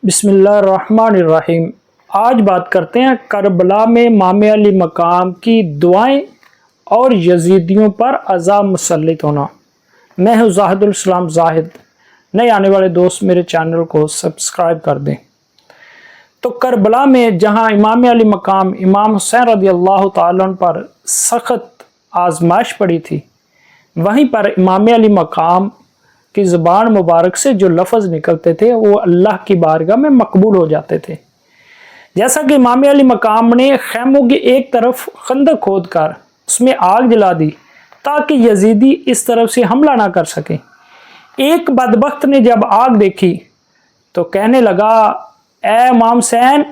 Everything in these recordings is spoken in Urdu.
بسم اللہ الرحمن الرحیم۔ آج بات کرتے ہیں کربلا میں امام علی مقام کی دعائیں اور یزیدیوں پر عذاب مسلط ہونا۔ میں ہوں زاہد الاسلام زاہد۔ نئے آنے والے دوست میرے چینل کو سبسکرائب کر دیں۔ تو کربلا میں جہاں امام علی مقام امام حسین رضی اللہ تعالیٰ عنہ پر سخت آزمائش پڑی تھی، وہیں پر امام علی مقام کی زبان مبارک سے جو لفظ نکلتے تھے وہ اللہ کی بارگاہ میں مقبول ہو جاتے تھے۔ جیسا کہ امام علی مقام نے خیموں کی ایک طرف خندق کھود کر اس میں آگ جلا دی تاکہ یزیدی اس طرف سے حملہ نہ کر سکیں۔ ایک بدبخت نے جب آگ دیکھی تو کہنے لگا، اے امام حسین،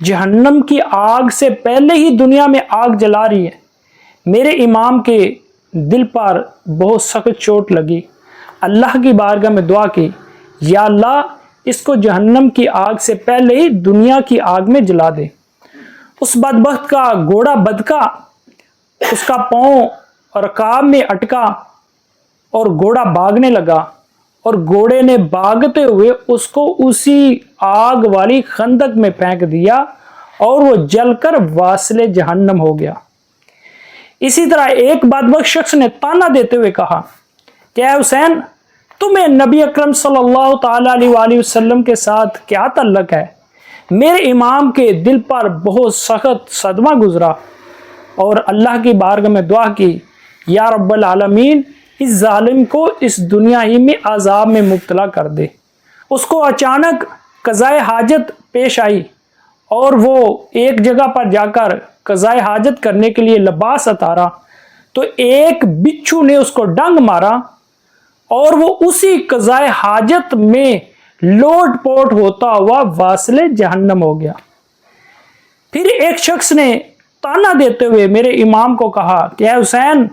جہنم کی آگ سے پہلے ہی دنیا میں آگ جلا رہی ہے۔ میرے امام کے دل پر بہت سخت چوٹ لگی۔ اللہ کی بارگاہ میں دعا کی، یا اللہ اس کو جہنم کی آگ سے پہلے ہی دنیا کی آگ میں جلا دے۔ اس بدبخت کا گھوڑا بدکا، اس کا پاؤں رکاب میں اٹکا اور گھوڑا بھاگنے لگا، اور گھوڑے نے بھاگتے ہوئے اس کو اسی آگ والی خندق میں پھینک دیا اور وہ جل کر واصل جہنم ہو گیا۔ اسی طرح ایک بدبخت شخص نے تانا دیتے ہوئے کہا کہ اے حسین، تمہیں نبی اکرم صلی اللہ تعالیٰ علیہ وآلہ وسلم کے ساتھ کیا تعلق ہے؟ میرے امام کے دل پر بہت سخت صدمہ گزرا اور اللہ کی بارگاہ میں دعا کی، یا رب العالمین اس ظالم کو اس دنیا ہی میں عذاب میں مبتلا کر دے۔ اس کو اچانک قضائے حاجت پیش آئی اور وہ ایک جگہ پر جا کر قضائے حاجت کرنے کے لیے لباس اتارا تو ایک بچھو نے اس کو ڈنگ مارا اور وہ اسی قضائے حاجت میں لوٹ پوٹ ہوتا ہوا واصل جہنم ہو گیا۔ پھر ایک شخص نے تانا دیتے ہوئے میرے امام کو کہا کہ اے حسین،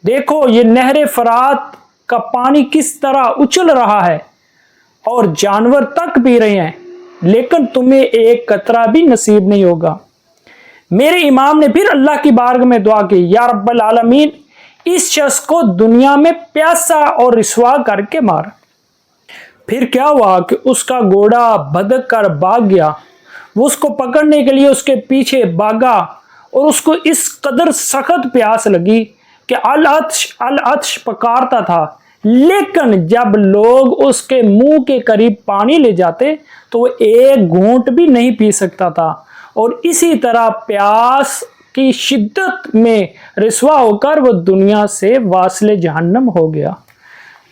دیکھو یہ نہر فرات کا پانی کس طرح اچھل رہا ہے اور جانور تک پی رہے ہیں، لیکن تمہیں ایک قطرہ بھی نصیب نہیں ہوگا۔ میرے امام نے پھر اللہ کی بارگاہ میں دعا کی، یا رب العالمین اس شخص کو دنیا میں پیاسا اور رسوا کر کے مار۔ پھر کیا ہوا کہ اس کا گھوڑا بھدک کر بھاگ گیا۔ وہ اس کو پکڑنے کے لیے اس کے پیچھے بھاگا اور اس کو اس قدر سخت پیاس لگی کہ العطش پکارتا تھا، لیکن جب لوگ اس کے منہ کے قریب پانی لے جاتے تو وہ ایک گھونٹ بھی نہیں پی سکتا تھا، اور اسی طرح پیاس کی شدت میں رسوا ہو کر وہ دنیا سے واصل جہنم ہو گیا۔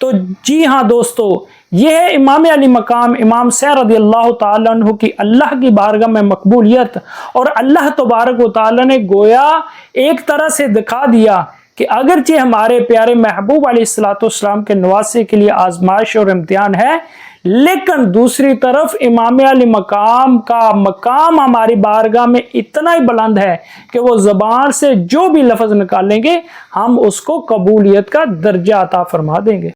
تو جی ہاں دوستو، یہ ہے امام علی مقام امام حسین رضی اللہ تعالیٰ عنہ کی اللہ کی بارگاہ میں مقبولیت، اور اللہ تبارک و تعالیٰ نے گویا ایک طرح سے دکھا دیا کہ اگرچہ ہمارے پیارے محبوب علیہ السلام کے نواسے کے لیے آزمائش اور امتحان ہے، لیکن دوسری طرف امام علی مقام کا مقام ہماری بارگاہ میں اتنا ہی بلند ہے کہ وہ زبان سے جو بھی لفظ نکالیں گے ہم اس کو قبولیت کا درجہ عطا فرما دیں گے۔